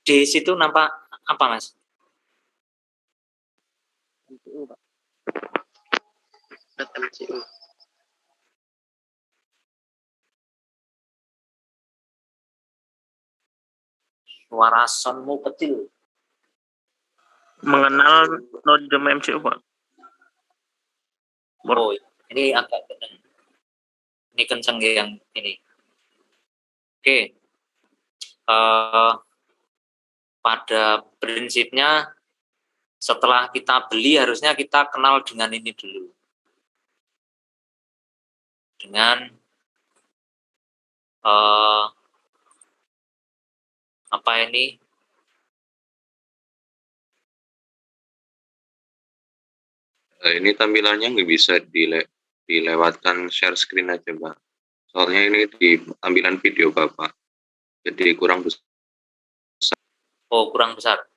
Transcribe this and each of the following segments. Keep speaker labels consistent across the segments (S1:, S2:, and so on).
S1: Di situ nampak apa, Mas?
S2: MCU, Pak. MCU.
S1: Suara soundmu kecil.
S2: Mengenal node MCU, Pak.
S1: Oh, ini agak kencang. Ini kencang yang ini. Oke. Pada prinsipnya setelah kita beli harusnya kita kenal dengan ini dulu. Dengan apa ini?
S3: Ini tampilannya nggak bisa dilewatkan share screen aja, Pak. Soalnya ini di tampilan video Bapak, jadi kurang besar.
S1: Oh, kurang besar.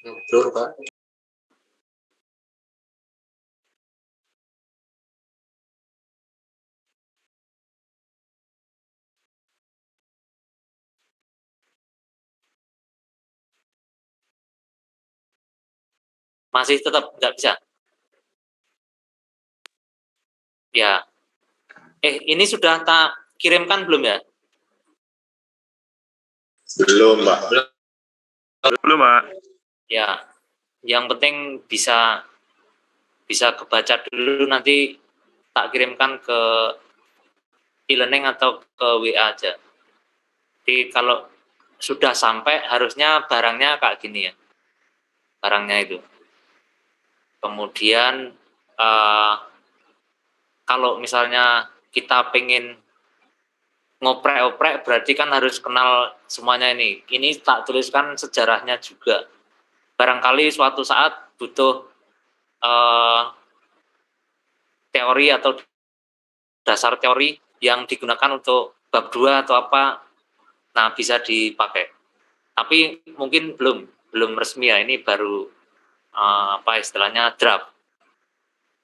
S1: Betul, Pak. Masih tetap nggak bisa? Ya. Ini sudah tak kirimkan belum ya?
S4: Belum, Pak.
S2: Belum, Pak.
S1: Ya. Yang penting bisa kebaca dulu, nanti tak kirimkan ke e-learning atau ke WA aja. Jadi kalau sudah sampai harusnya barangnya kayak gini ya. Barangnya itu. Kemudian kalau misalnya kita pengen ngoprek-oprek berarti kan harus kenal semuanya ini. Ini tak tuliskan sejarahnya juga. Barangkali suatu saat butuh teori atau dasar teori yang digunakan untuk bab 2 atau apa, nah bisa dipakai. Tapi mungkin belum resmi ya, ini baru apa istilahnya draft.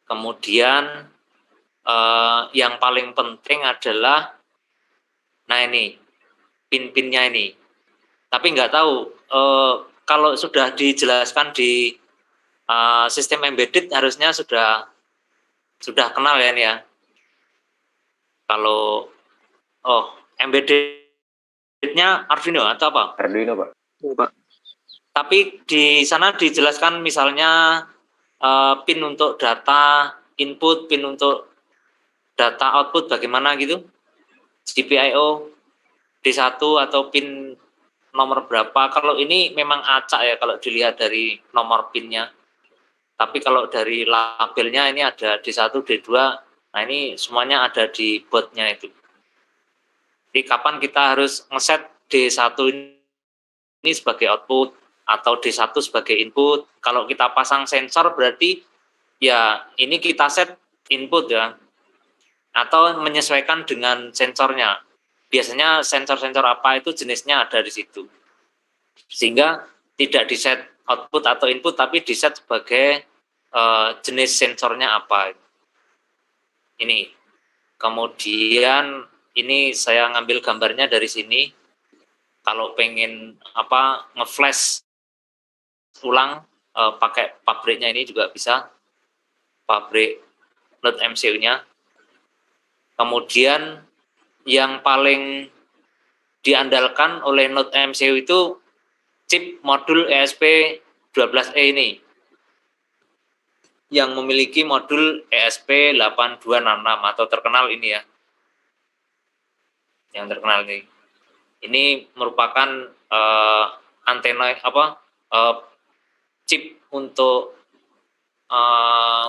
S1: Kemudian yang paling penting adalah, nah ini pin-pinnya ini. Tapi nggak tahu kalau sudah dijelaskan di sistem embedded harusnya sudah kenal ya ini ya. Kalau embeddednya Arduino atau apa?
S4: Arduino, Pak.
S2: Pak.
S1: Tapi di sana dijelaskan misalnya pin untuk data input, pin untuk data output bagaimana gitu, GPIO, D1 atau pin nomor berapa. Kalau ini memang acak ya kalau dilihat dari nomor pinnya. Tapi kalau dari labelnya ini ada D1, D2, nah ini semuanya ada di boardnya itu. Jadi kapan kita harus ngeset D1 ini sebagai output atau D1 sebagai input. Kalau kita pasang sensor berarti ya ini kita set input ya. Atau menyesuaikan dengan sensornya. Biasanya sensor-sensor apa itu jenisnya ada di situ. Sehingga tidak di set output atau input tapi di set sebagai jenis sensornya apa. Ini. Kemudian ini saya ngambil gambarnya dari sini. Kalau pengen apa ngeflash ulang pakai pabriknya ini juga bisa, pabrik Node MCU-nya. Kemudian yang paling diandalkan oleh Node MCU itu chip modul ESP12E ini, yang memiliki modul ESP8266 atau terkenal ini ya, yang terkenal ini. Ini merupakan antena chip untuk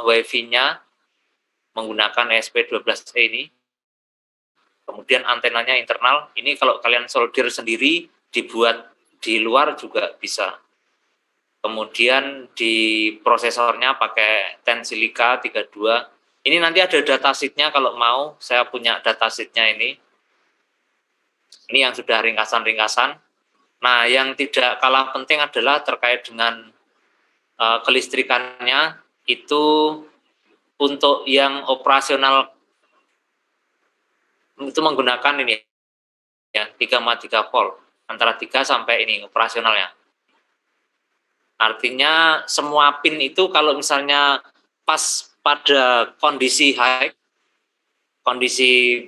S1: Wi-Fi-nya menggunakan ESP12E ini. Kemudian antenanya internal. Ini kalau kalian solder sendiri, dibuat di luar juga bisa. Kemudian di prosesornya pakai Tensilica 32. Ini nanti ada datasheetnya kalau mau. Saya punya datasheetnya ini. Ini yang sudah ringkasan-ringkasan. Nah, yang tidak kalah penting adalah terkait dengan kelistrikannya. Itu untuk yang operasional itu menggunakan ini ya 3,3 volt. antara 3 sampai ini operasionalnya. Artinya semua pin itu kalau misalnya pas pada kondisi high, kondisi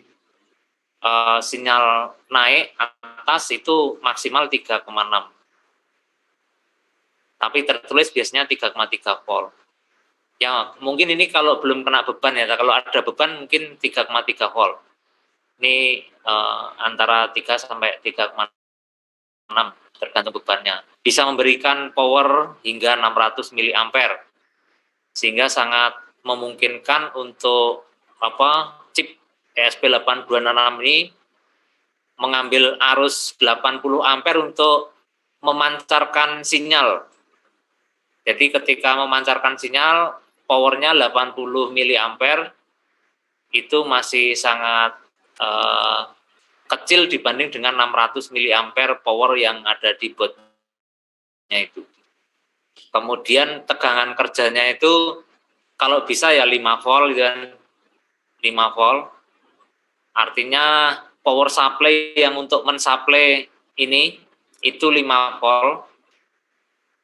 S1: sinyal naik atas itu maksimal 3,6. Tapi tertulis biasanya 3,3 volt. Ya, mungkin ini kalau belum kena beban ya. Kalau ada beban mungkin 3,3 volt. Ini antara 3 sampai 3,6 tergantung bebannya. Bisa memberikan power hingga 600 mA. Sehingga sangat memungkinkan untuk chip ESP8266 ini mengambil arus 80 ampere untuk memancarkan sinyal. Jadi ketika memancarkan sinyal, powernya 80 mA itu masih sangat kecil dibanding dengan 600 mA power yang ada di boardnya itu. Kemudian tegangan kerjanya itu kalau bisa ya 5 volt dan 5 volt. Artinya power supply yang untuk mensuplai ini itu 5 volt.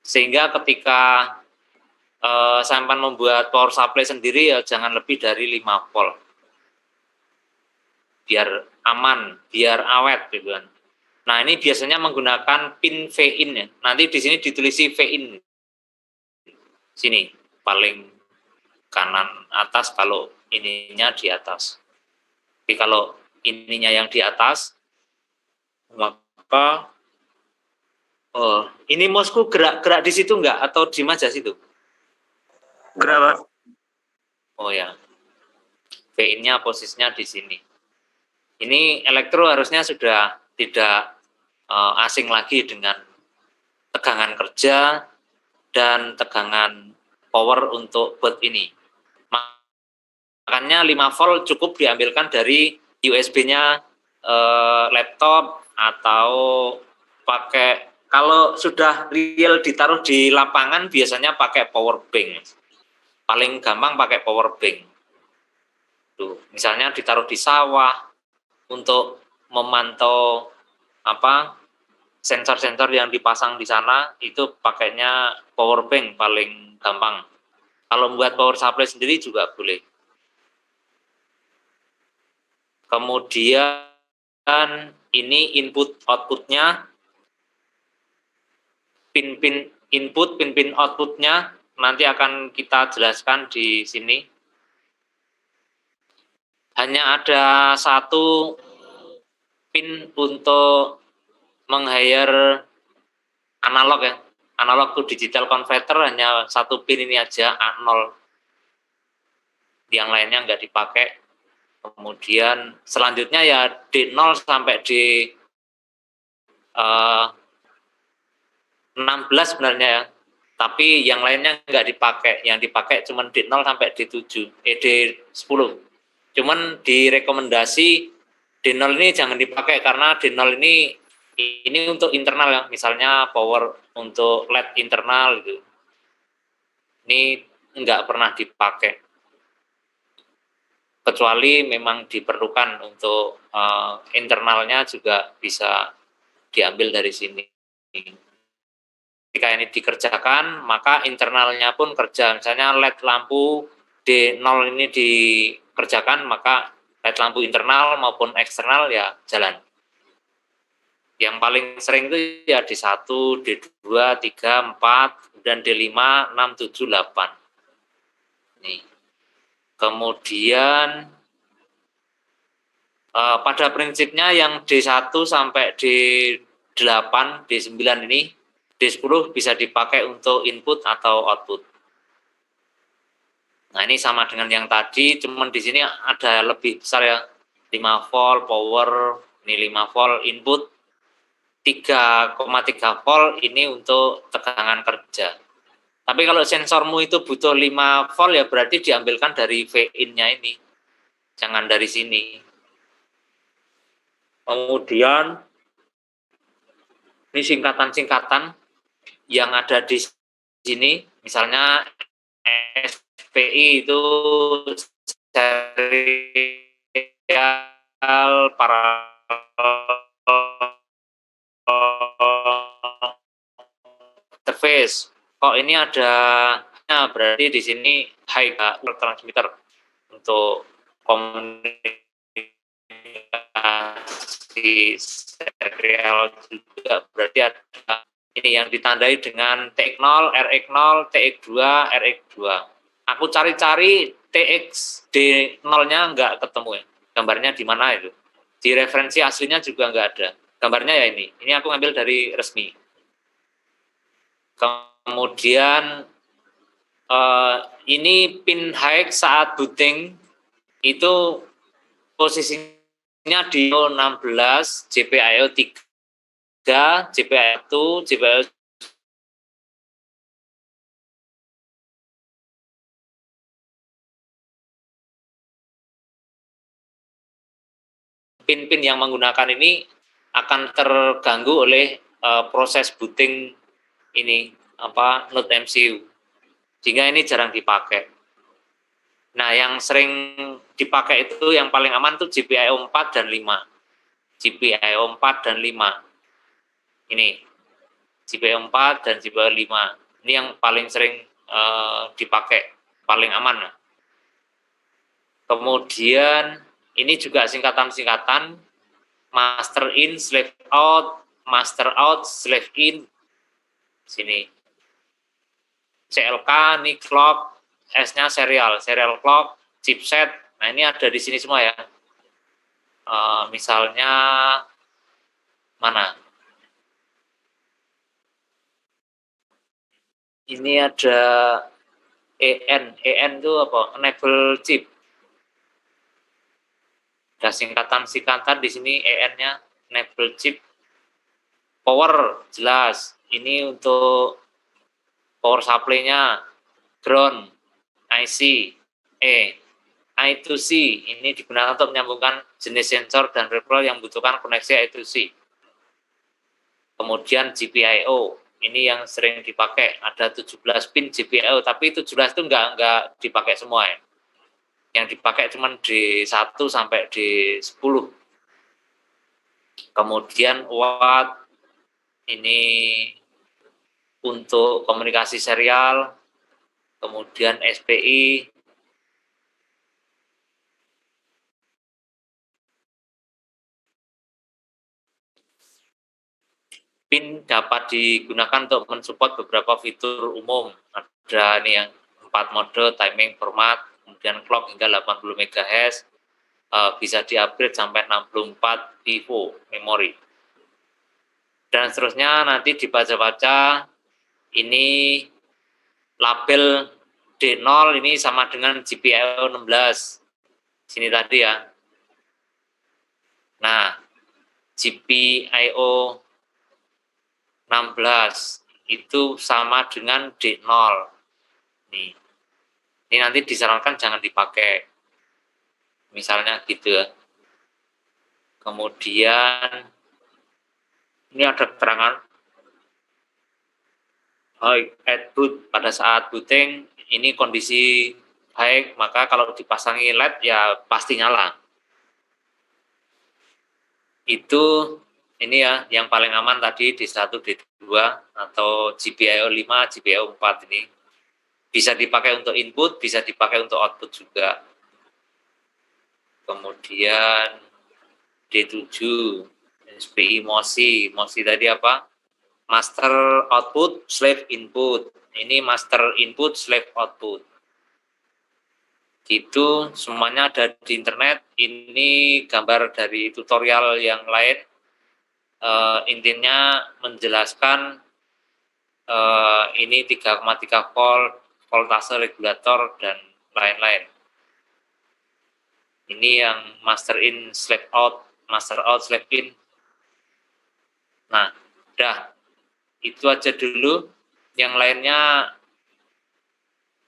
S1: Sehingga ketika sampai membuat power supply sendiri ya jangan lebih dari 5 volt. Biar aman, biar awet gitu kan. Nah, ini biasanya menggunakan pin V-in ya. Nanti di sini ditulisi V-in. Sini paling kanan atas kalau ininya di atas. Tapi kalau ininya yang di atas, maka ini mouse-ku gerak di situ enggak atau di aja situ?
S2: Gerak, Pak.
S1: Oh ya. V-in-nya posisinya di sini. Ini elektro harusnya sudah tidak asing lagi dengan tegangan kerja dan tegangan power untuk board ini. Makanya 5 volt cukup diambilkan dari USB-nya laptop atau pakai, kalau sudah real ditaruh di lapangan biasanya pakai power bank. Paling gampang pakai power bank. Tuh, misalnya ditaruh di sawah untuk memantau sensor-sensor yang dipasang di sana, itu pakainya power bank paling gampang. Kalau membuat power supply sendiri juga boleh. Kemudian ini input outputnya, pin-pin input, pin-pin outputnya nanti akan kita jelaskan di sini. Hanya ada satu pin untuk meng-hire analog ya. Analog to digital converter hanya satu pin ini aja, A0. Yang lainnya nggak dipakai. Kemudian selanjutnya ya D0 sampai D16 sebenarnya ya. Tapi yang lainnya nggak dipakai. Yang dipakai cuma D0 sampai D7, D10. Cuman direkomendasi D0 ini jangan dipakai karena D0 ini untuk internal ya, misalnya power untuk LED internal gitu. Ini nggak pernah dipakai. Kecuali memang diperlukan untuk internalnya juga bisa diambil dari sini. Jika ini dikerjakan, maka internalnya pun kerja. Misalnya LED lampu D0 ini dikerjakan, maka LED lampu internal maupun eksternal ya jalan. Yang paling sering itu ya D1, D2, 3, 4, dan D5, 6, 7, 8. Nih. Kemudian pada prinsipnya yang D1 sampai D8, D9 ini, D10 bisa dipakai untuk input atau output. Nah, ini sama dengan yang tadi, cuman di sini ada lebih besar ya. 5 volt power, ini 5 volt input, 3,3 volt ini untuk tegangan kerja. Tapi kalau sensormu itu butuh 5 volt ya berarti diambilkan dari V-in-nya ini. Jangan dari sini. Kemudian ini singkatan-singkatan yang ada di sini, misalnya SPI itu serial paralel interface. Kok ini ada, nah berarti di sini high transmitter untuk komunikasi serial juga, berarti ada ini yang ditandai dengan TX0, RX0, TX2, RX2. Aku cari-cari TXD0-nya nggak ketemu ya. Gambarnya di mana itu? Di referensi aslinya juga nggak ada. Gambarnya ya ini. Ini aku ngambil dari resmi. Kemudian ini pin high saat booting itu posisinya di 16, GPIO 3, GPIO 1, GPIO pin-pin yang menggunakan ini akan terganggu oleh proses booting ini node MCU, sehingga ini jarang dipakai. Nah, yang sering dipakai itu yang paling aman tuh GPIO 4 dan 5. GPIO 4 dan 5. Ini GPIO 4 dan GPIO 5. Ini yang paling sering dipakai, paling aman. Kemudian ini juga singkatan-singkatan master in, slave out, master out, slave in. Sini. CLK, ini clock, S-nya serial clock, chipset. Nah, ini ada di sini semua ya. Misalnya mana? Ini ada EN itu apa? Enable chip. Ada singkatan-singkatan di sini EN-nya, enable chip. Power jelas. Ini untuk power supply-nya, ground, IC, I2C. Ini digunakan untuk menyambungkan jenis sensor dan peripheral yang membutuhkan koneksi I2C. Kemudian GPIO. Ini yang sering dipakai, ada 17 pin GPIO, tapi 17 itu enggak dipakai semua ya. Yang dipakai cuma D1 sampai D10. Kemudian watt, ini untuk komunikasi serial, kemudian SPI, pin dapat digunakan untuk mensupport beberapa fitur umum. Ada nih yang 4 mode, timing, format, kemudian clock hingga 80 MHz, bisa di-upgrade sampai 64 PIVO memori. Dan seterusnya nanti dibaca-baca, ini label D0 ini sama dengan GPIO 16. Sini tadi ya. Nah, GPIO 16 itu sama dengan D0. Nih. Ini nanti disarankan jangan dipakai. Misalnya gitu ya. Kemudian ini ada keterangan high at boot, pada saat booting ini kondisi high, maka kalau dipasangi LED ya pasti nyala. Itu ini ya yang paling aman tadi D1, D2 atau GPIO 5, GPIO 4 ini. Bisa dipakai untuk input, bisa dipakai untuk output juga. Kemudian D7, SPI MOSI tadi apa? Master output, slave input. Ini master input, slave output. Gitu, semuanya ada di internet. Ini gambar dari tutorial yang lain. Intinya menjelaskan ini 3,3 volt, voltase regulator, dan lain-lain. Ini yang master in, slave out, master out, slave in. Nah, udah. Itu aja dulu. Yang lainnya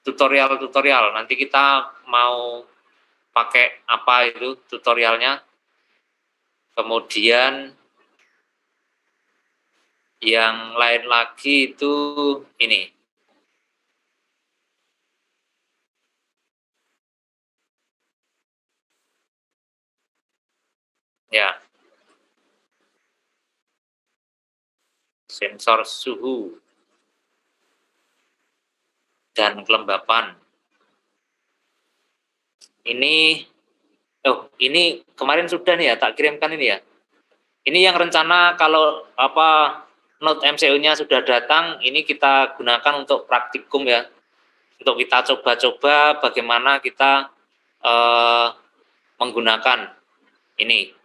S1: tutorial. Nanti kita mau pakai apa itu tutorialnya. Kemudian yang lain lagi itu ini. Ya. Sensor suhu. dan kelembapan. Ini kemarin sudah nih ya, tak kirimkan ini ya. Ini yang rencana kalau note MCU-nya sudah datang, ini kita gunakan untuk praktikum ya. Untuk kita coba-coba bagaimana kita menggunakan ini.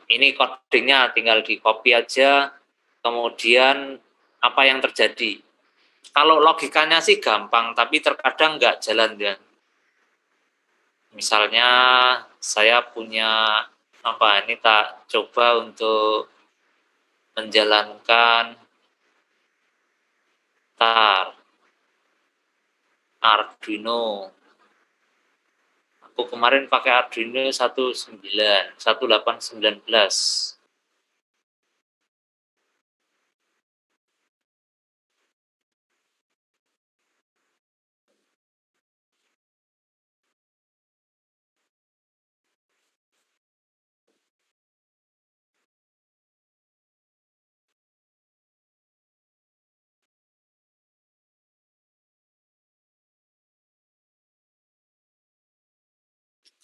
S1: Ini codingnya tinggal di copy aja, kemudian apa yang terjadi. Kalau logikanya sih gampang, tapi terkadang nggak jalan ya. Misalnya saya punya ini tak coba untuk menjalankan Arduino. Aku kemarin pakai Arduino 1819.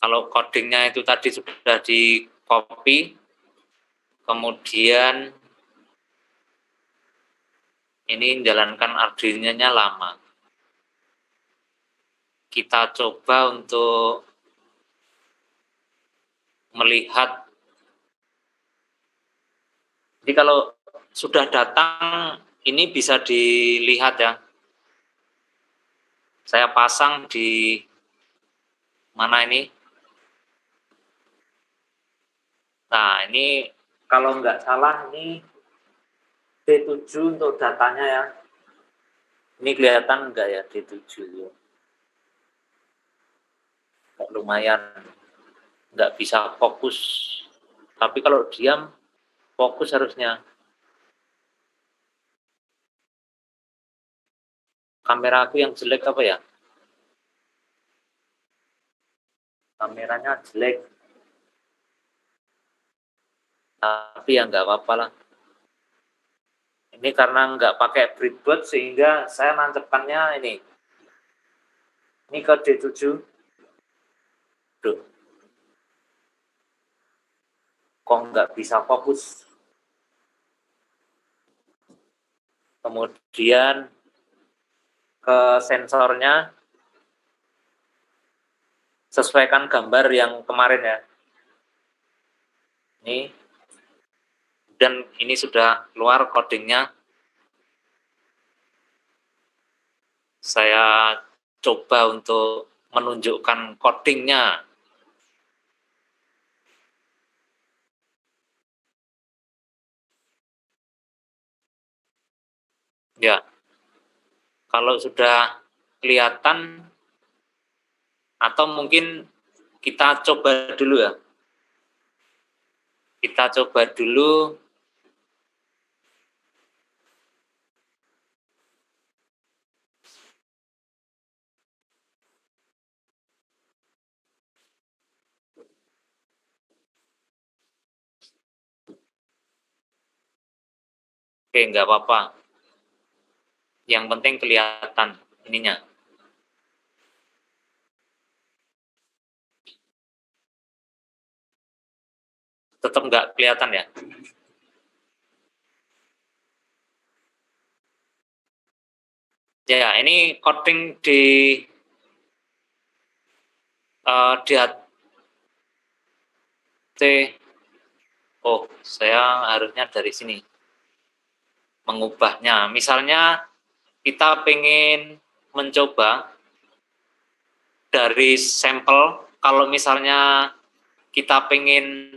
S1: Kalau codingnya itu tadi sudah di copy, kemudian ini menjalankan Arduino-nya lama. Kita coba untuk melihat. Jadi kalau sudah datang, ini bisa dilihat ya. Saya pasang di mana ini? Nah, ini kalau nggak salah ini D7 untuk datanya ya. Ini kelihatan enggak ya D7 ya? Lumayan, nggak bisa fokus. Tapi kalau diam, fokus harusnya. Kamera aku yang jelek apa ya? Kameranya jelek. Tapi ya nggak apa-apa lah. Ini karena nggak pakai breadboard sehingga saya nancapkannya ini. Ini ke D7. Duh. Kok nggak bisa fokus. Kemudian ke sensornya, sesuaikan gambar yang kemarin ya. Ini. Dan ini sudah keluar codingnya. Saya coba untuk menunjukkan codingnya. Ya, kalau sudah kelihatan, atau mungkin kita coba dulu ya. Kita coba dulu. Oke, nggak apa-apa. Yang penting kelihatan ininya. Tetap nggak kelihatan ya. Ya, ini coding di saya harusnya dari sini mengubahnya. Misalnya kita pengen mencoba dari sampel, kalau misalnya kita pengen,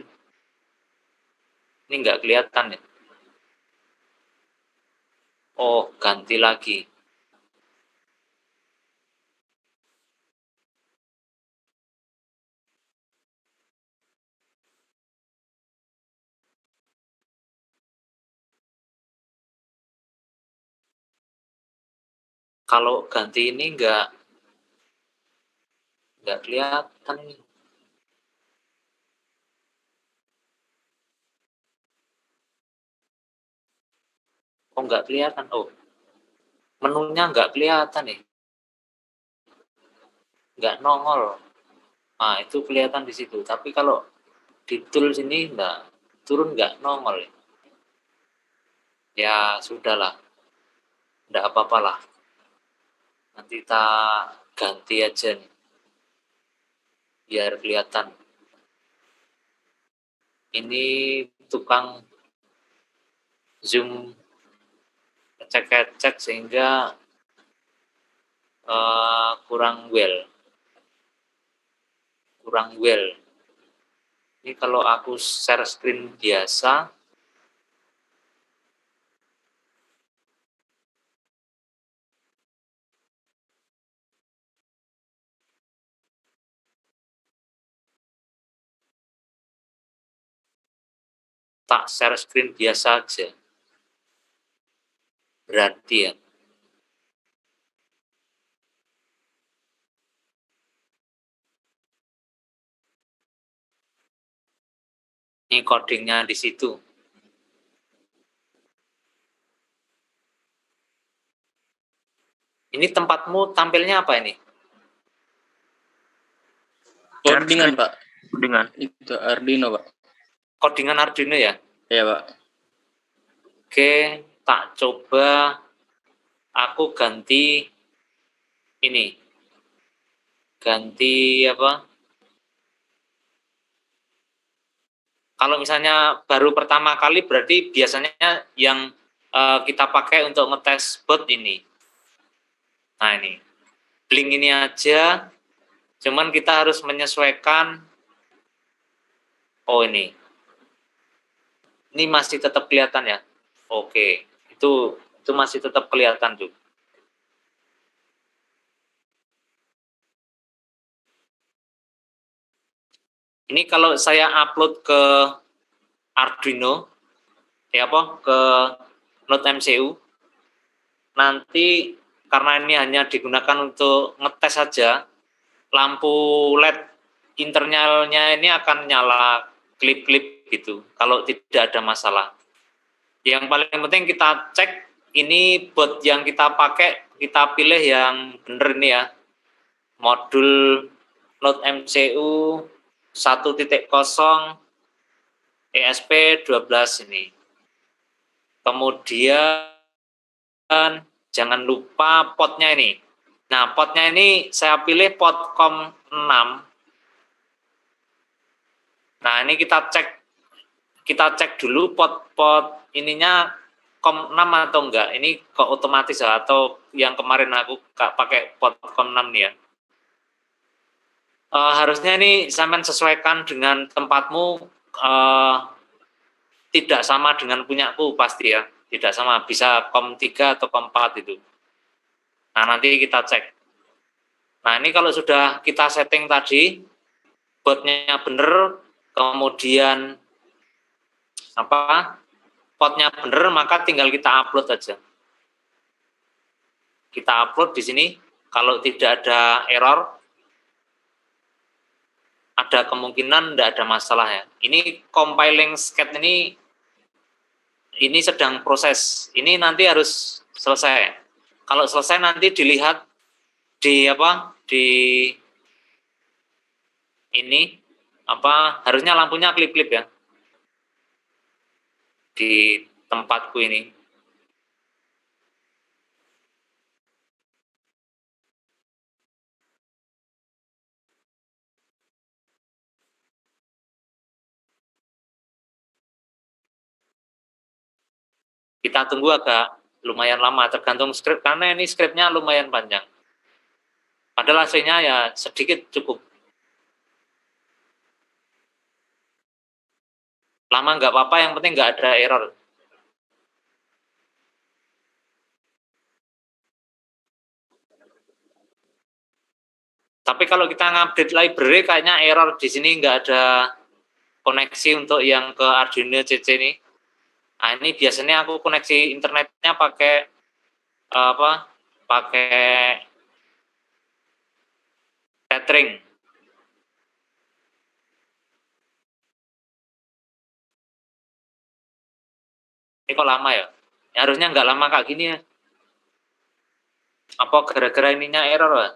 S1: ini nggak kelihatan ya. Oh, ganti lagi. Kalau ganti ini nggak kelihatan. Kok nggak kelihatan? Oh, menunya nggak kelihatan nih, nggak nongol. Nah, itu kelihatan di situ. Tapi kalau di tool sini nggak, turun nggak nongol. Ya sudahlah, nggak apa-apa lah. Nanti kita ganti aja nih, biar kelihatan. Ini tukang zoom kecek-kecek sehingga kurang well. Ini kalau aku share screen biasa, tak share screen biasa aja. Berarti ya. Ini codingnya di situ. Ini tempatmu tampilnya apa ini?
S2: Codingan, Pak. Codingan.
S4: Itu Arduino, Pak.
S1: Codingan Arduino ya?
S4: Iya, Pak.
S1: Oke, tak coba aku ganti ini. Ganti apa? Kalau misalnya baru pertama kali berarti biasanya yang kita pakai untuk ngetes bot ini. Nah ini, Blink ini aja, cuman kita harus menyesuaikan. Oh ini masih tetap kelihatan ya? Oke, itu masih tetap kelihatan tuh. Ini kalau saya upload ke Arduino, ke Node MCU, nanti karena ini hanya digunakan untuk ngetes saja, lampu LED internalnya ini akan nyala klip-klip gitu, kalau tidak ada masalah. Yang paling penting kita cek ini bot yang kita pakai, kita pilih yang benar ini ya, modul Node MCU 1.0 ESP12 ini. Kemudian jangan lupa potnya ini. Nah, potnya ini saya pilih pot COM6. Nah, ini kita cek dulu pot ininya COM6 atau enggak. Ini kok otomatis ya, atau yang kemarin aku pakai pot COM6 nih ya. Harusnya ini sampean sesuaikan dengan tempatmu, tidak sama dengan punyaku pasti ya, tidak sama, bisa COM3 atau COM4 itu. Nah nanti kita cek. Nah ini kalau sudah kita setting tadi, botnya bener, kemudian potnya bener, maka tinggal kita upload aja. Kita upload di sini, kalau tidak ada error, ada kemungkinan tidak ada masalah ya. Ini compiling scat ini sedang proses. Ini nanti harus selesai. Kalau selesai nanti dilihat di ini harusnya lampunya klip-klip ya di tempatku ini. Kita tunggu agak lumayan lama, tergantung skrip, karena ini skripnya lumayan panjang. Padahal hasilnya ya sedikit cukup. Lama nggak apa-apa, yang penting nggak ada error. Tapi kalau kita ngupdate library, kayaknya error di sini nggak ada koneksi untuk yang ke Arduino CC ini. Nah ini biasanya aku koneksi internetnya pakai pakai tethering. Ini kok lama ya? Harusnya nggak lama kayak gini ya. Apa gara-gara ininya error, Pak?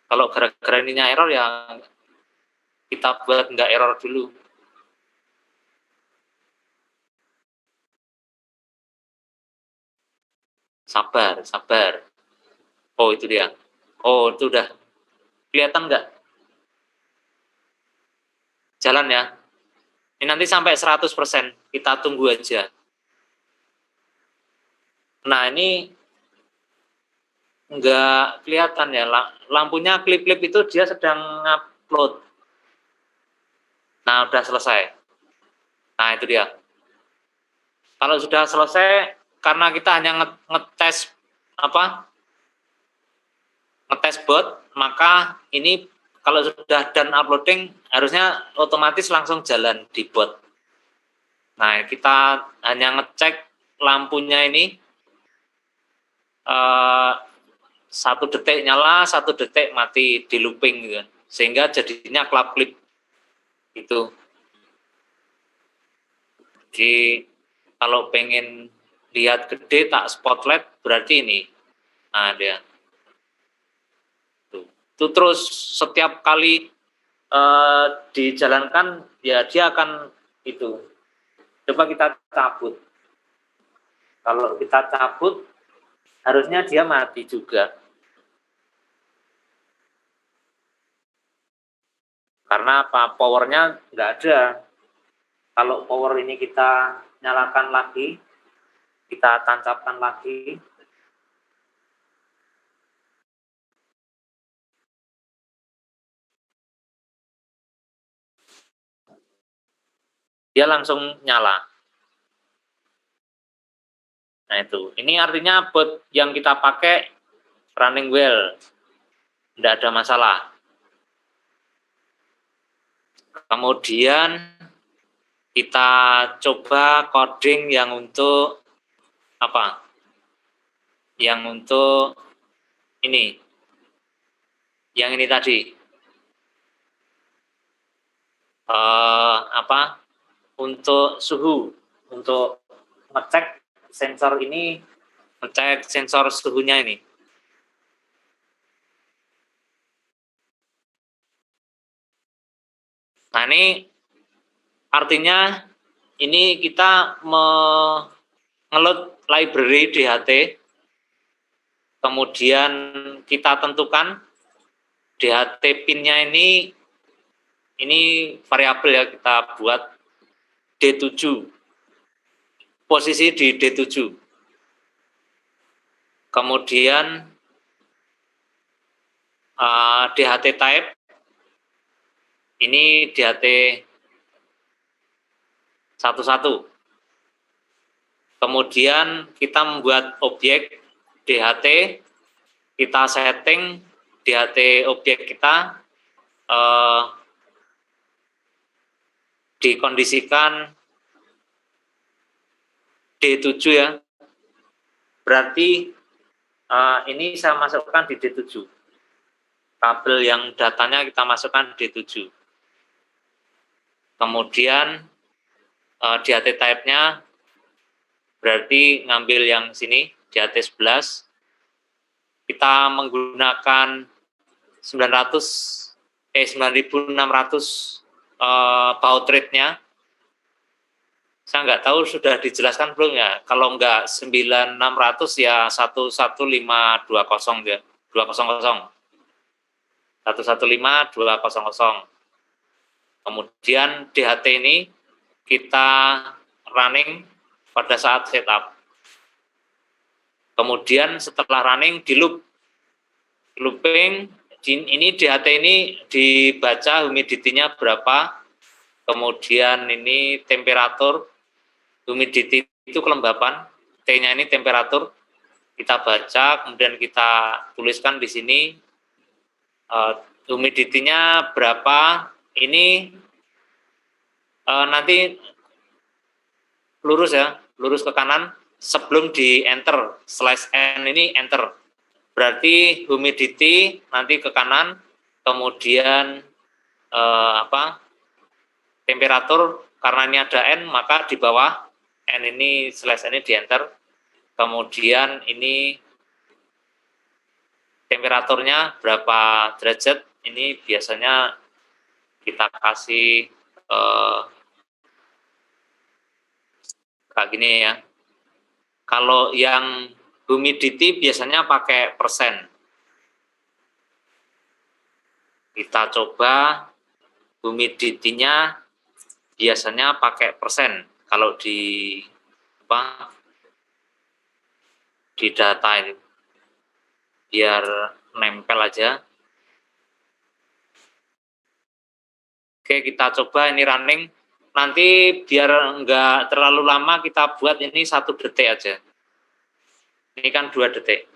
S1: Kalau gara-gara ininya error ya kita buat nggak error dulu. Sabar, sabar. Oh, itu dia. Oh, itu udah kelihatan nggak? Jalan ya. Ini nanti sampai 100%. Kita tunggu aja. Nah, ini nggak kelihatan ya. Lampunya klip-klip itu dia sedang ngupload. Nah, udah selesai. Nah, itu dia. Kalau sudah selesai, karena kita hanya ngetes ngetes bot, maka ini kalau sudah done uploading harusnya otomatis langsung jalan di bot. Nah, kita hanya ngecek lampunya ini 1 detik nyala, 1 detik mati di looping gitu, sehingga jadinya klip itu. Jadi kalau pengen lihat gede tak spotlight berarti ini. Nah, dia. Itu terus setiap kali dijalankan ya dia akan itu. Coba kita cabut. Kalau kita cabut harusnya dia mati juga. Karena apa? Powernya nggak ada. Kalau power ini kita nyalakan lagi, kita tancapkan lagi, dia langsung nyala. Nah itu, ini artinya bot yang kita pakai running well, tidak ada masalah. Kemudian kita coba coding yang untuk apa? Yang untuk ini, yang ini tadi, untuk suhu, untuk ngecek sensor ini, ngecek sensor suhunya ini. Nah ini artinya ini kita ngeload library DHT, kemudian kita tentukan DHT pinnya ini variabel ya, kita buat D7, posisi di D7. Kemudian DHT type, ini DHT 11. Kemudian kita membuat objek DHT, kita setting DHT objek kita dikondisikan D7 ya. Berarti ini saya masukkan di D7. Kabel yang datanya kita masukkan D7. Kemudian DHT type-nya berarti ngambil yang sini, DHT 11. Kita menggunakan 9600 baud rate-nya. Saya nggak tahu sudah dijelaskan belum ya. Kalau nggak 9600 ya 11520 ya. 200. 11520. Kemudian DHT ini kita running pada saat setup. Kemudian setelah running di looping, ini DHT ini dibaca humidity-nya berapa, kemudian ini temperatur, humidity itu kelembapan, T-nya ini temperatur, kita baca, kemudian kita tuliskan di sini humidity-nya berapa, ini nanti lurus ya, lurus ke kanan sebelum di enter, /n ini enter. Berarti humidity nanti ke kanan, kemudian temperatur, karena ini ada N, maka di bawah N ini /n ini di enter. Kemudian ini temperaturnya berapa derajat. Ini biasanya kita kasih kayak gini ya. Kalau yang humidity biasanya pakai persen. Kita coba humidity-nya biasanya pakai persen. Kalau di di data ini biar nempel aja. Oke, kita coba ini running. Nanti biar enggak terlalu lama kita buat ini 1 detik aja. Ini kan 2 detik.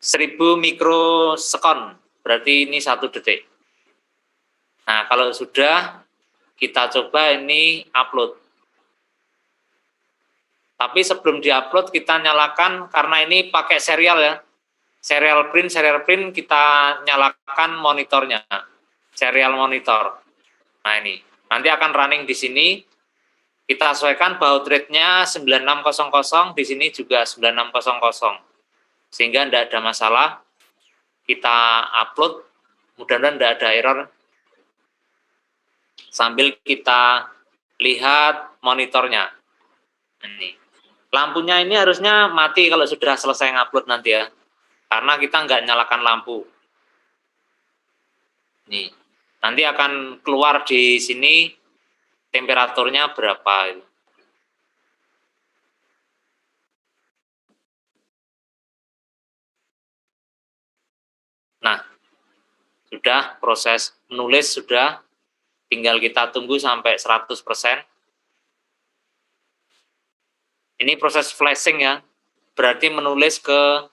S1: 1000 mikrosekon, berarti ini 1 detik. Nah, kalau sudah, kita coba ini upload. Tapi sebelum diupload kita nyalakan, karena ini pakai serial ya. Serial print kita nyalakan monitornya. Serial monitor. Nah ini, nanti akan running di sini. Kita sesuaikan baud rate-nya 9600, di sini juga 9600. Sehingga tidak ada masalah. Kita upload, mudah-mudahan tidak ada error. Sambil kita lihat monitornya. Ini. Lampunya ini harusnya mati kalau sudah selesai ngupload nanti ya. Karena kita nggak nyalakan lampu. Nih, nanti akan keluar di sini temperaturnya berapa. Nah, sudah proses menulis sudah, tinggal kita tunggu sampai 100%. Ini proses flashing ya, berarti menulis ke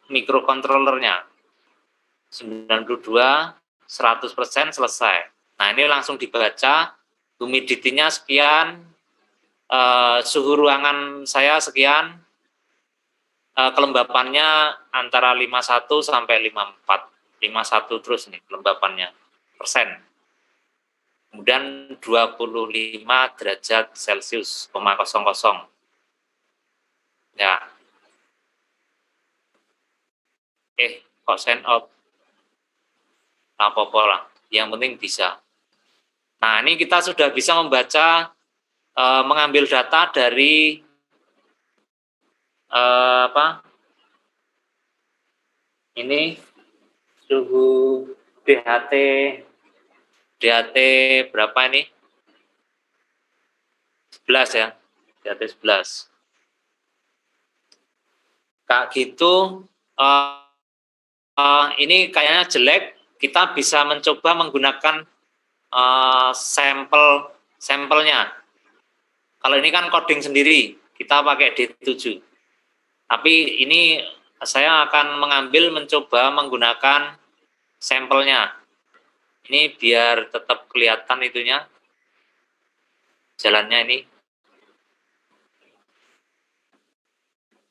S1: mikrokontrolernya. 92, 100% selesai. Nah, ini langsung dibaca, humidity-nya sekian, suhu ruangan saya sekian, kelembapannya antara 51 sampai 54. 51 terus nih kelembapannya, persen. Kemudian 25 derajat Celcius, 0,00. Ya. Kok send out? Apa-apa lah, yang penting bisa. Nah, ini kita sudah bisa membaca, mengambil data dari ini suhu DHT berapa ini? 11 ya, DHT 11. Kayak gitu, ini kayaknya jelek. Kita bisa mencoba menggunakan sampelnya. Kalau ini kan coding sendiri, kita pakai D7. Tapi ini saya akan mencoba menggunakan sampelnya. Ini biar tetap kelihatan itunya, jalannya ini.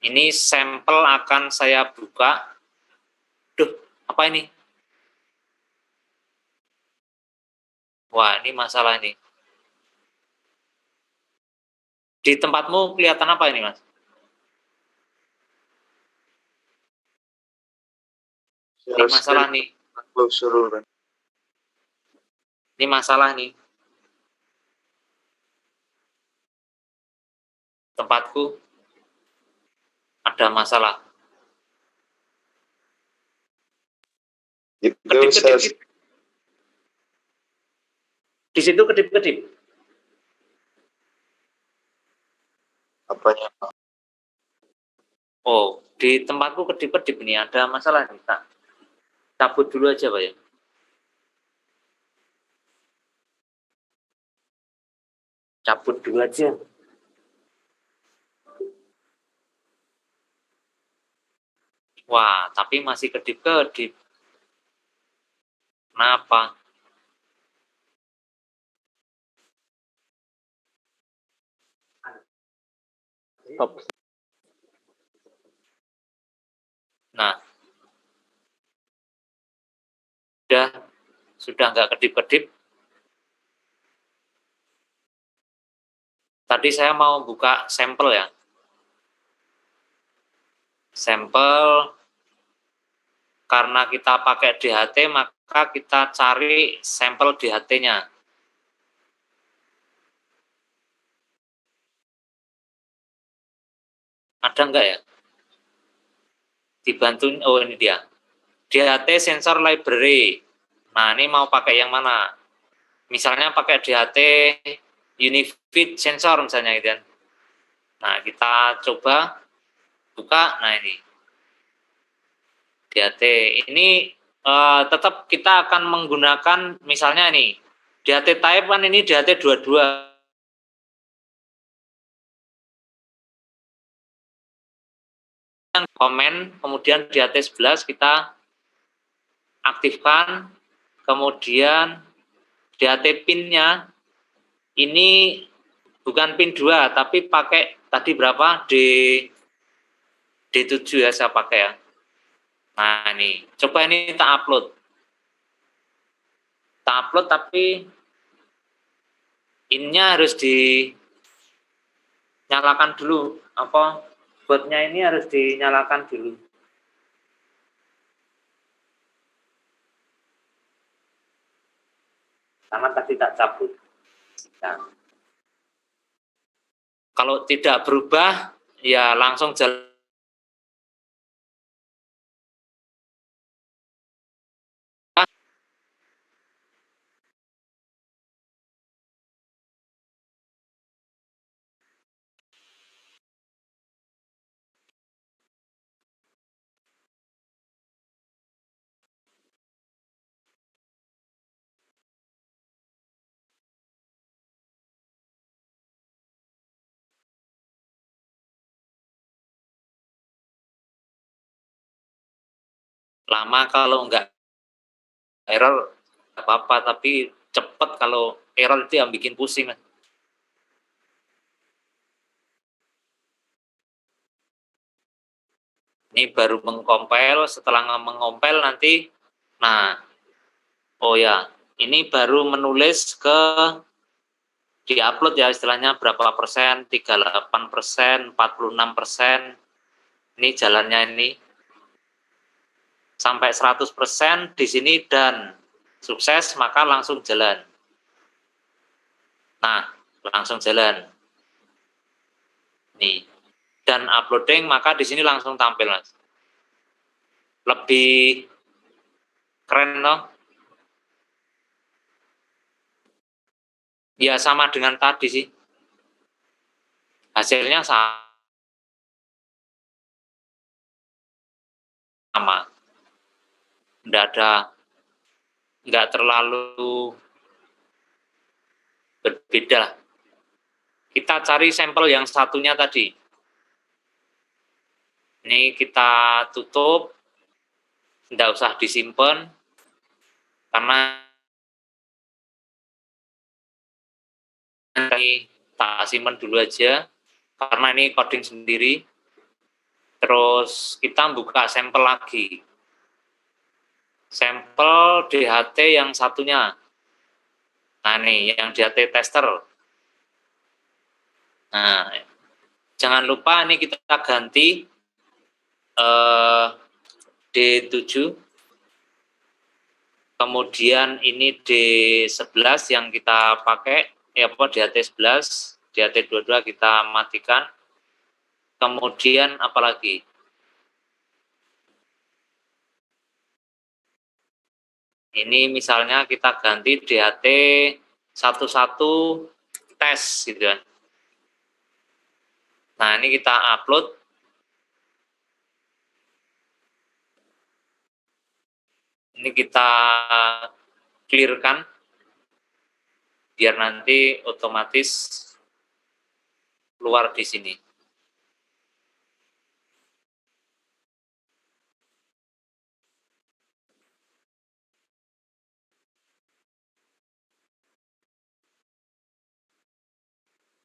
S1: Ini sampel akan saya buka. Duh, apa ini? Wah, ini masalah ini. Di tempatmu kelihatan apa ini, Mas? Ini masalah nih. Ini masalah nih. Tempatku ada masalah. Kedip-kedip. Di situ kedip-kedip.
S4: Apanya?
S1: Oh, di tempatku kedip-kedip ini ada masalah nih, tak cabut dulu aja, Pak ya. Cabut dulu aja. Wah, tapi masih kedip-kedip. Kenapa?
S2: Stop.
S1: Nah, sudah nggak kedip-kedip. Tadi saya mau buka sampel ya. Sampel, karena kita pakai DHT, maka kita cari sampel DHT-nya. Ada enggak ya? Dibantu, oh ini dia. DHT Sensor Library. Nah, ini mau pakai yang mana? Misalnya pakai DHT Unifit Sensor misalnya gitu kan. Nah, kita coba buka. Nah, ini DHT. Ini tetap kita akan menggunakan misalnya nih, DHT type kan ini DHT 22. Komen, kemudian DHT 11 kita aktifkan, kemudian DHT pin-nya ini bukan pin 2, tapi pakai tadi berapa? D7 ya saya pakai ya. Nah ini, coba ini kita upload. Kita upload tapi in-nya harus dinyalakan dulu. Apa? Botnya ini harus dinyalakan dulu. Karena tadi tak cabut. Nah, kalau tidak berubah, ya langsung jalan. Lama kalau enggak error apa-apa, tapi cepat kalau error itu yang bikin pusing. Ini baru mengkompil, setelah mengompil nanti, nah, oh ya, ini baru menulis ke di-upload ya istilahnya berapa persen, 38%, 46%, ini jalannya ini, sampai 100% di sini dan sukses, maka langsung jalan. Nah, langsung jalan. Nih. Dan uploading, maka di sini langsung tampil, Mas. Lebih keren, loh. Ya, sama dengan tadi sih. Hasilnya sama. Nggak terlalu berbeda. Kita cari sampel yang satunya tadi. Ini kita tutup, nggak usah disimpan, karena ini tak simpan dulu aja, karena ini coding sendiri. Terus kita buka sampel lagi. Sampel DHT yang satunya. Nah nih, yang DHT tester. Nah, jangan lupa ini kita ganti D7. Kemudian ini D11 yang kita pakai, ya apa DHT 11, DHT 22 kita matikan. Kemudian apalagi? Ini misalnya kita ganti DHT 11 tes gitu kan. Nah, ini kita upload. Ini kita clearkan biar nanti otomatis keluar di sini.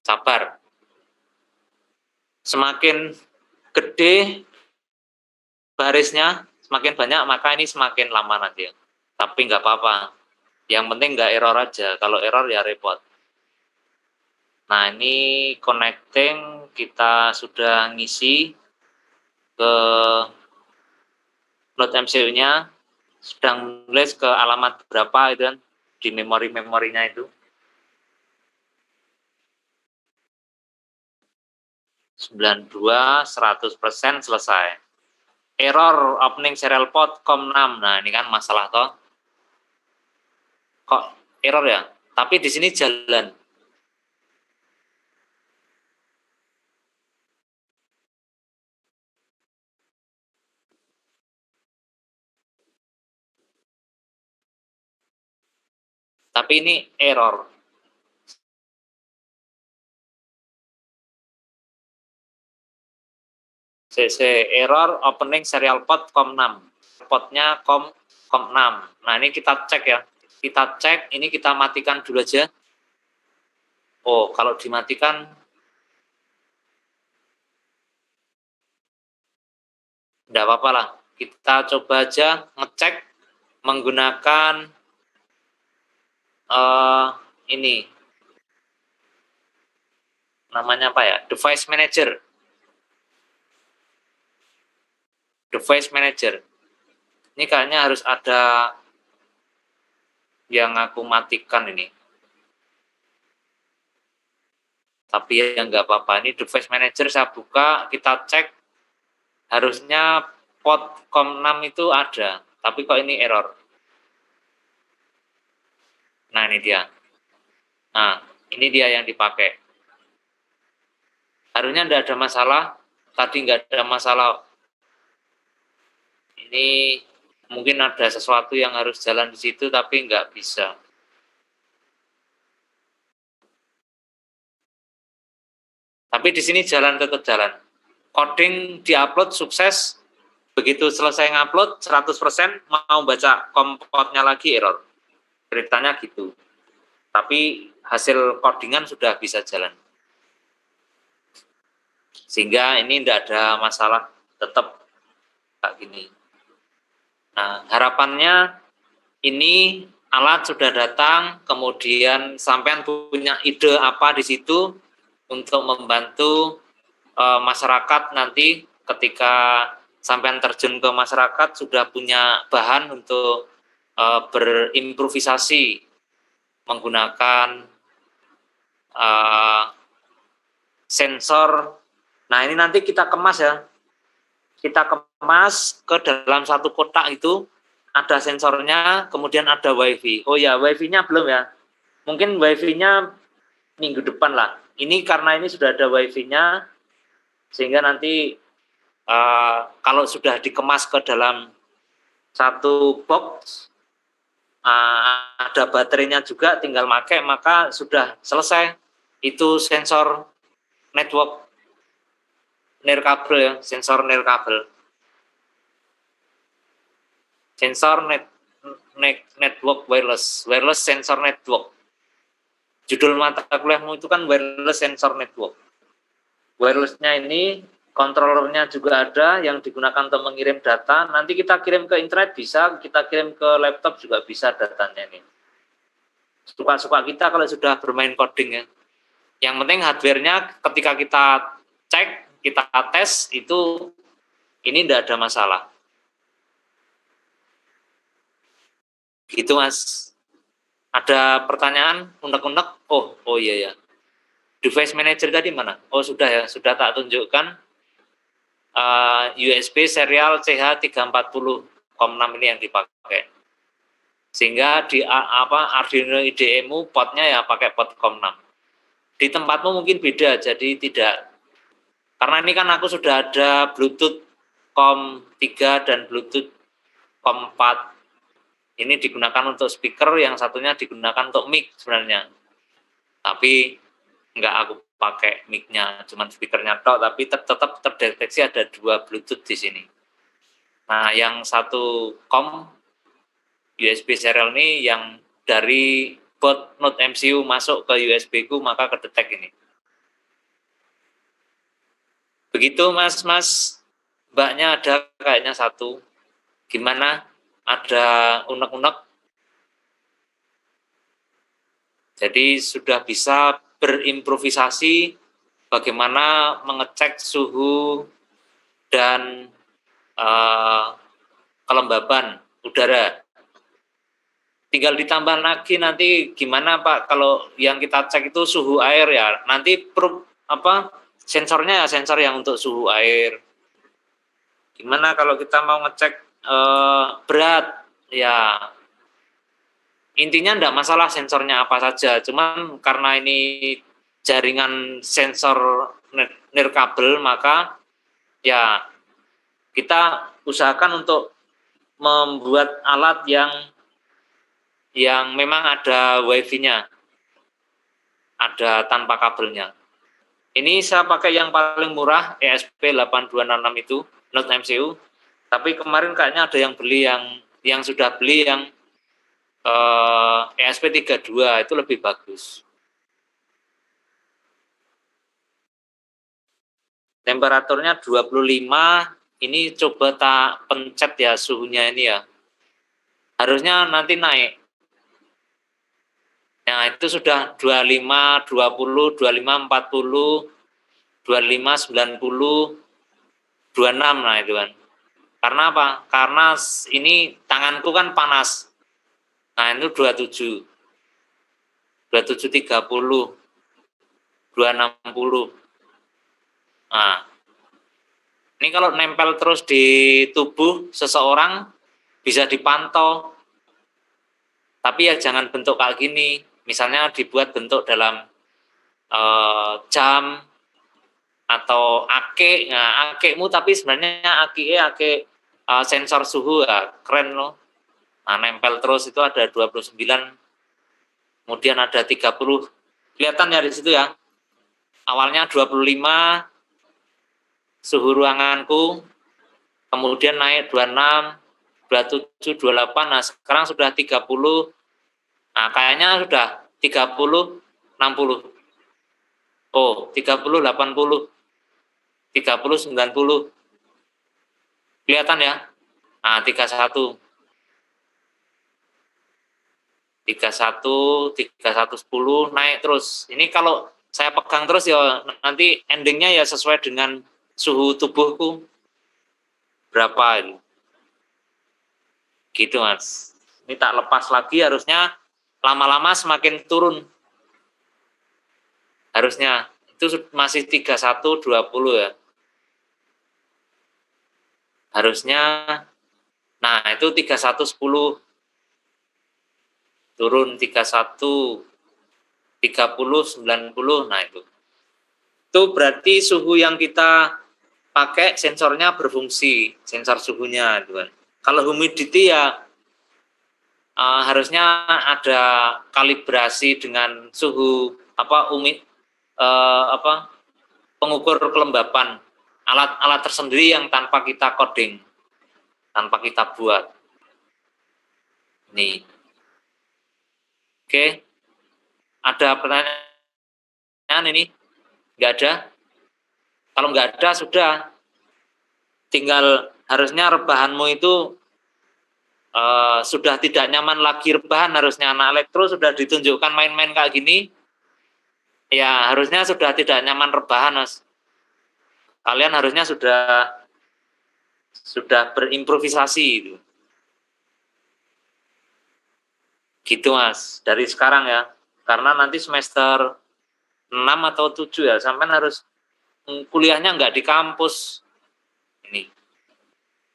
S1: Sabar. Semakin gede barisnya, semakin banyak, maka ini semakin lama nanti. Tapi nggak apa-apa. Yang penting nggak error aja. Kalau error ya repot. Nah, ini connecting kita sudah ngisi. ke Node MCU-nya, sedang menulis ke alamat berapa itu kan di memorinya itu. 92 100% selesai. Error opening serial port COM6. Nah, ini kan masalah toh. Kok error ya? Tapi di sini jalan. Tapi ini error. Error opening serial port COM6. Portnya COM6. Nah, ini kita cek ya. Kita cek, ini kita matikan dulu aja. Oh, kalau dimatikan enggak apa-apa lah. Kita coba aja ngecek menggunakan ini. Namanya apa ya? Device Manager. Device Manager. Ini kayaknya harus ada yang aku matikan ini. Tapi ya nggak apa-apa. Ini Device Manager saya buka, kita cek. Harusnya port COM6 itu ada. Tapi kok ini error. Nah, ini dia. Nah, ini dia yang dipakai. Harusnya tidak ada masalah. Tadi nggak ada masalah. Ini mungkin ada sesuatu yang harus jalan di situ, tapi nggak bisa. Tapi di sini tetap jalan. Coding diupload sukses. Begitu selesai ngupload 100% mau baca kompotnya lagi error. Ceritanya gitu. Tapi hasil codingan sudah bisa jalan. Sehingga ini tidak ada masalah, tetap kayak gini. Nah, harapannya ini alat sudah datang, kemudian sampean punya ide apa di situ untuk membantu masyarakat nanti ketika sampean terjun ke masyarakat sudah punya bahan untuk berimprovisasi menggunakan sensor. Nah, ini nanti kita kemas ya. Kita kemas ke dalam satu kotak itu, ada sensornya, kemudian ada WiFi. Oh ya, WiFi-nya belum ya. Mungkin WiFi-nya minggu depan lah. Ini karena ini sudah ada WiFi-nya, sehingga nanti kalau sudah dikemas ke dalam satu box, ada baterainya juga, tinggal pakai, maka sudah selesai. Itu sensor network nirkabel ya, sensor nirkabel. Sensor network wireless sensor network. Judul mata kuliahmu itu kan wireless sensor network. Wirelessnya ini controllernya juga ada yang digunakan untuk mengirim data. Nanti kita kirim ke internet bisa, kita kirim ke laptop juga bisa datanya ini. Suka-suka kita kalau sudah bermain coding ya. Yang penting hardware-nya ketika kita cek, kita tes itu ini tidak ada masalah. Gitu Mas. Ada pertanyaan unek-unek? Oh iya ya. Device Manager tadi mana? Oh sudah ya, sudah tak tunjukkan. USB serial CH340 COM6 ini yang dipakai. Sehingga di Arduino IDE-mu potnya ya pakai pot COM6. Di tempatmu mungkin beda, jadi tidak. Karena ini kan aku sudah ada Bluetooth COM3 dan Bluetooth COM4. Ini digunakan untuk speaker, yang satunya digunakan untuk mic sebenarnya. Tapi enggak aku pakai mic-nya, cuma speakernya tok, tapi tetap terdeteksi ada dua Bluetooth di sini. Nah, yang satu COM USB serial ini yang dari board Node MCU masuk ke USB-ku, maka kedetek ini. Begitu Mas, mbaknya ada kayaknya satu. Gimana? Ada unek-unek? Jadi sudah bisa berimprovisasi bagaimana mengecek suhu dan kelembaban udara. Tinggal ditambah lagi nanti gimana Pak kalau yang kita cek itu suhu air ya. Nanti sensornya ya sensor yang untuk suhu air. Gimana kalau kita mau ngecek berat ya, intinya enggak masalah sensornya apa saja, cuman karena ini jaringan sensor nirkabel maka ya kita usahakan untuk membuat alat yang memang ada wifi-nya, ada tanpa kabelnya. Ini saya pakai yang paling murah ESP8266 itu Note MCU, tapi kemarin kayaknya ada yang beli yang sudah beli yang ESP32 itu lebih bagus. Temperaturnya 25, ini coba tak pencet ya suhunya ini ya. Harusnya nanti naik. Nah, itu sudah 25, 20, 25, 40, 25, 90, 26, nah itu kan. Karena apa? Karena ini tanganku kan panas. Nah, itu 27. 27, 30, 260. Nah, ini kalau nempel terus di tubuh seseorang bisa dipantau. Tapi ya jangan bentuk kayak gini. Misalnya dibuat bentuk dalam jam atau ake. Nah, akemu tapi sebenarnya ake sensor suhu ya, keren loh. Nah, nempel terus itu ada 29. Kemudian ada 30. Kelihatan ya di situ ya. Awalnya 25 suhu ruanganku, kemudian naik 26, 27, 28, nah sekarang sudah 30, nah kayaknya sudah 30, 60, oh 30, 80, 30, 90, kelihatan ya, nah 31, 10, naik terus, ini kalau saya pegang terus ya nanti endingnya ya sesuai dengan suhu tubuhku berapa ini. Gitu Mas. Ini tak lepas lagi, harusnya lama-lama semakin turun. Harusnya itu masih 31, 20 ya. Harusnya, nah itu 31, 10. Turun 31, 30, 90, nah itu. Itu berarti suhu yang kita pakai sensornya berfungsi, sensor suhunya itu kan. Kalau humidity ya harusnya ada kalibrasi dengan suhu pengukur kelembapan, alat tersendiri yang tanpa kita coding, tanpa kita buat. Nih. Oke. Ada pertanyaan ini? Nggak ada? Kalau nggak ada sudah. Tinggal harusnya rebahanmu itu sudah tidak nyaman lagi rebahan, harusnya anak elektro sudah ditunjukkan main-main kayak gini, ya harusnya sudah tidak nyaman rebahan Mas. Kalian harusnya sudah berimprovisasi itu. Gitu Mas, dari sekarang ya. Karena nanti semester 6 atau 7 ya, sampai harus kuliahnya nggak di kampus. Ini.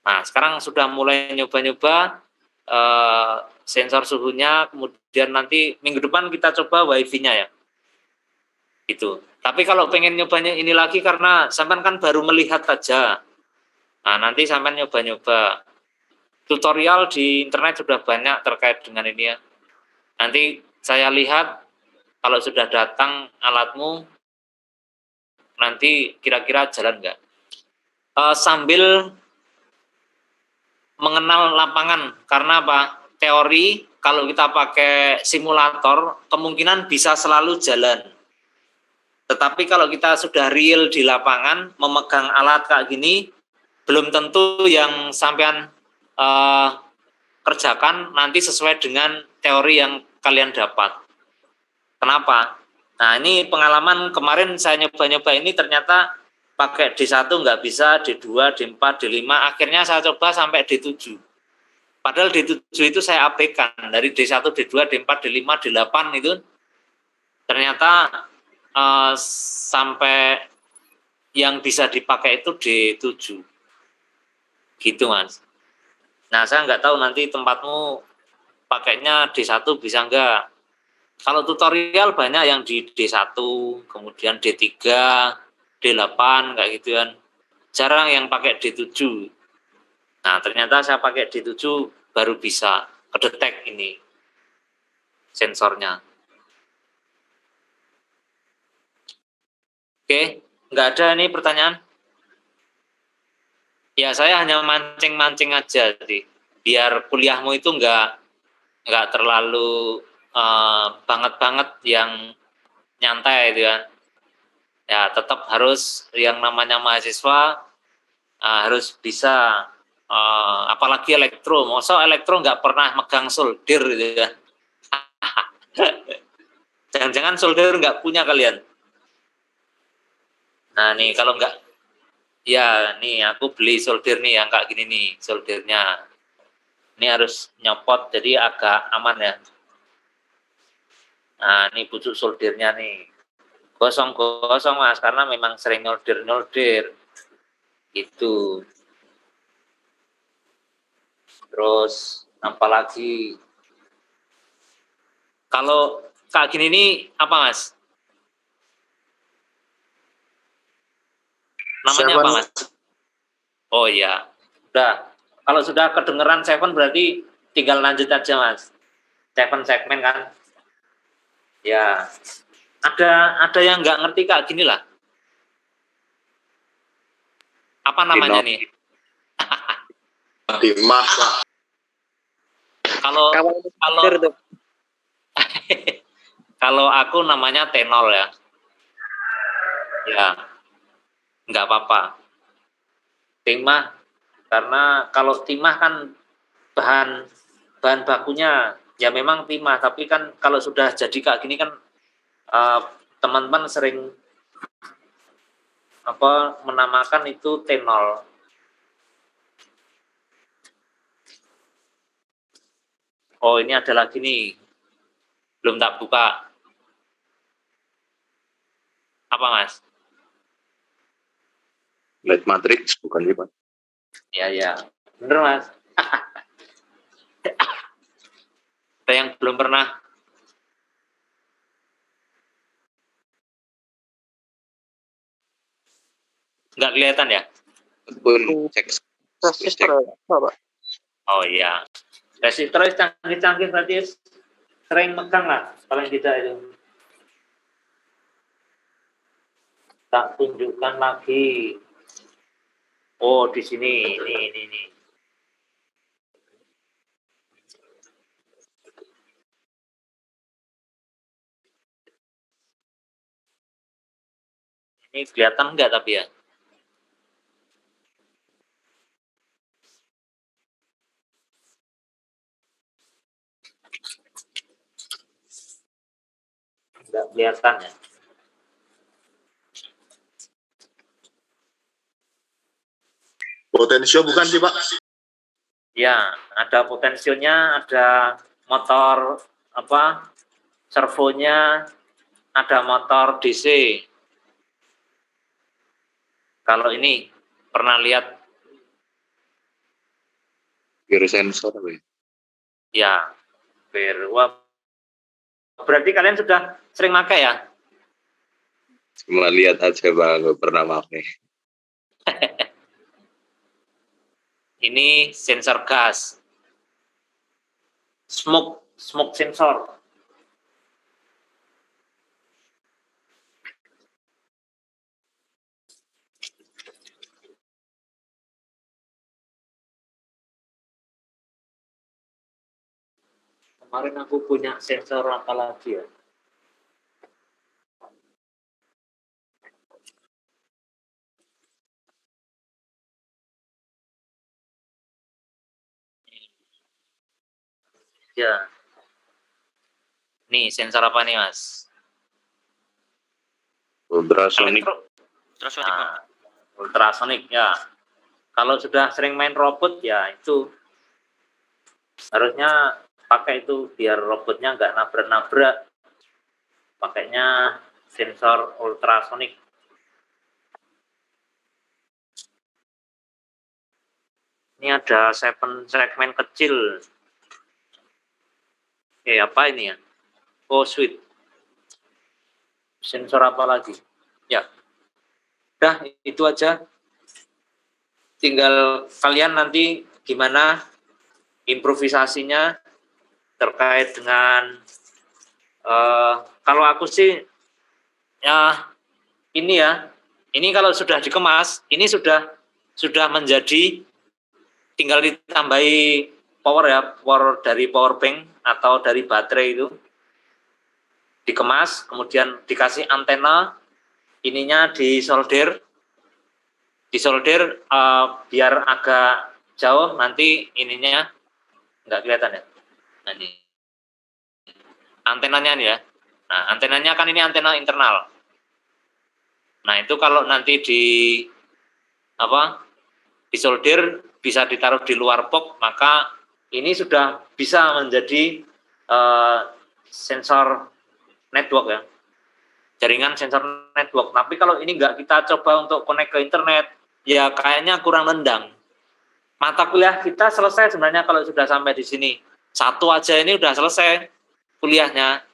S1: Nah, sekarang sudah mulai nyoba-nyoba sensor suhunya, kemudian nanti minggu depan kita coba wifi-nya ya. Gitu. Tapi kalau pengen nyobanya ini lagi karena sampean kan baru melihat saja. Nah, nanti sampean nyoba-nyoba. Tutorial di internet sudah banyak terkait dengan ini ya. Nanti saya lihat kalau sudah datang alatmu, nanti kira-kira jalan nggak? Sambil mengenal lapangan, karena apa? Teori kalau kita pakai simulator kemungkinan bisa selalu jalan. Tetapi kalau kita sudah real di lapangan memegang alat kayak gini, belum tentu yang sampean kerjakan nanti sesuai dengan teori yang kalian dapat. Kenapa? Nah, ini pengalaman kemarin saya nyoba-nyoba ini ternyata pakai D1 nggak bisa, D2, D4, D5, akhirnya saya coba sampai D7. Padahal D7 itu saya abaikan, dari D1, D2, D4, D5, D8 itu ternyata sampai yang bisa dipakai itu D7. Gitu Mas. Nah saya nggak tahu nanti tempatmu pakainya D1 bisa nggak. Kalau tutorial banyak yang di D1, kemudian D3, D8 kayak gitu kan. Jarang yang pakai D7. Nah, ternyata saya pakai D7 baru bisa kedetek ini sensornya. Oke, nggak ada nih pertanyaan. Ya, saya hanya mancing-mancing aja sih. Biar kuliahmu itu nggak terlalu banget-banget yang nyantai gitu kan. Ya, tetap harus yang namanya mahasiswa harus bisa apalagi elektro. Masa elektro nggak pernah megang solder gitu ya. Jangan-jangan solder nggak punya kalian. Nah nih kalau nggak, ya nih aku beli solder nih yang kayak gini nih soldernya. Ini harus nyopot jadi agak aman ya. Nah ini pucuk soldernya nih. Gosong-gosong Mas, karena memang sering nyolder-nyolder. Gitu. Terus apalagi kalau kayak gini nih apa Mas? Namanya apa Mas? Oh iya. Udah. Kalau sudah kedengeran Seven berarti tinggal lanjut aja Mas. Seven segmen kan. Ya. Ada yang nggak ngerti kayak gini lah. Apa namanya nih?
S4: Timah.
S1: Kalau kalau aku namanya tenol ya. Ya, nggak apa-apa. Timah, karena kalau timah kan bahan bakunya ya memang timah, tapi kan kalau sudah jadi kayak gini kan teman-teman sering menamakan itu tenol. Oh ini ada lagi nih, belum tak buka. Apa Mas?
S3: Light matrix bukan sih Pak?
S1: Ya, bener Mas. Ada yang belum pernah? Nggak kelihatan ya?
S3: Pun cek.
S1: Oh iya. Resistor canggih-canggih berarti sering megang lah, paling tidak itu. Tak tunjukkan lagi. Oh di sini, ini. Ini kelihatan enggak tapi ya? Enggak kelihatan ya?
S4: Potensio bukan sih Pak?
S1: Ya, ada potensionya, ada motor servonya, ada motor DC. Kalau ini pernah lihat?
S3: Gear sensor apa ya?
S1: Ya, wah, berarti kalian sudah sering pakai ya?
S3: Cuma lihat aja Pak, nggak pernah pakai.
S1: Ini sensor gas, smoke sensor. Kemarin aku punya sensor apa lagi ya? Ya. Nih, sensor apa nih, Mas?
S3: Ultrasonic.
S2: Ultrasonic Pak.
S1: ultrasonic ya. Kalau sudah sering main robot ya itu harusnya pakai itu biar robotnya nggak nabrak-nabrak. Pakainya sensor ultrasonic. Ini ada 7 segmen kecil. Apa ini ya? Oh, switch. Sensor apa lagi? Ya. Udah, itu aja. Tinggal kalian nanti gimana improvisasinya terkait dengan kalau aku sih ya ini kalau sudah dikemas ini sudah menjadi tinggal ditambahi power dari power bank atau dari baterai itu dikemas, kemudian dikasih antena, ininya disolder biar agak jauh, nanti ininya nggak kelihatan ya. Nah, ini antenanya nih ya. Nah, antenanya kan ini antena internal. Nah, itu kalau nanti disolder bisa ditaruh di luar box, maka ini sudah bisa menjadi sensor network ya. Jaringan sensor network. Tapi kalau ini nggak kita coba untuk connect ke internet, ya kayaknya kurang nendang. Mata kuliah kita selesai sebenarnya kalau sudah sampai di sini. Satu aja ini udah selesai kuliahnya.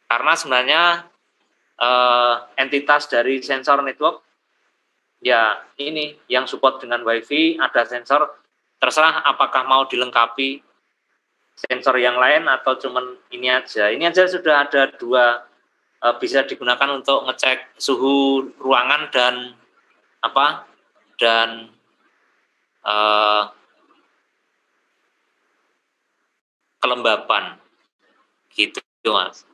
S1: Karena sebenarnya entitas dari sensor network ya ini yang support dengan WiFi, ada sensor, terserah apakah mau dilengkapi sensor yang lain atau cuman ini aja. Ini aja sudah ada 2 bisa digunakan untuk ngecek suhu ruangan dan kelembapan gitu Mas.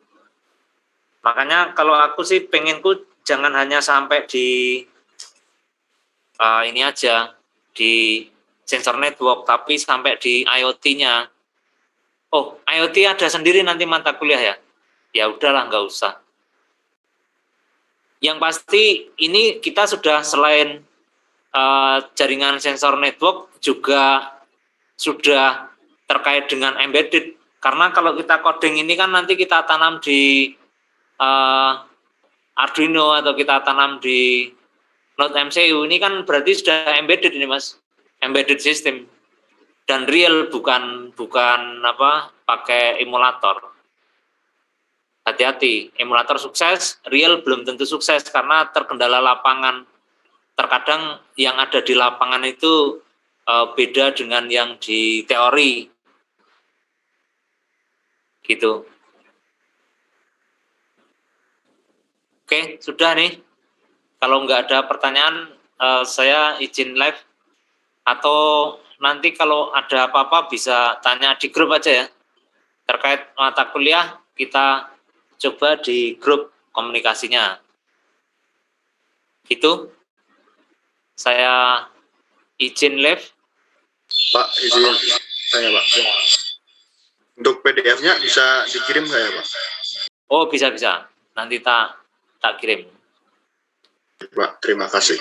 S1: Makanya kalau aku sih pengenku jangan hanya sampai di ini aja di sensor network, tapi sampai di IoT-nya. Oh, IoT ada sendiri nanti mata kuliah ya? Ya udahlah, nggak usah. Yang pasti ini kita sudah selain jaringan sensor network juga sudah terkait dengan embedded. Karena kalau kita coding ini kan nanti kita tanam di Arduino atau kita tanam di Node MCU, ini kan berarti sudah embedded ini Mas, embedded system dan real, bukan pakai emulator. Hati-hati, emulator sukses, real belum tentu sukses karena terkendala lapangan. Terkadang yang ada di lapangan itu beda dengan yang di teori, gitu. Oke, sudah nih. Kalau nggak ada pertanyaan, saya izin live. Atau nanti kalau ada apa-apa bisa tanya di grup aja ya. Terkait mata kuliah, kita coba di grup komunikasinya. Gitu. Saya izin live.
S4: Pak, izin tanya Pak. Untuk PDF-nya bisa dikirim nggak ya Pak?
S1: Oh, bisa. Nanti tak kirim.
S4: Pak, terima kasih.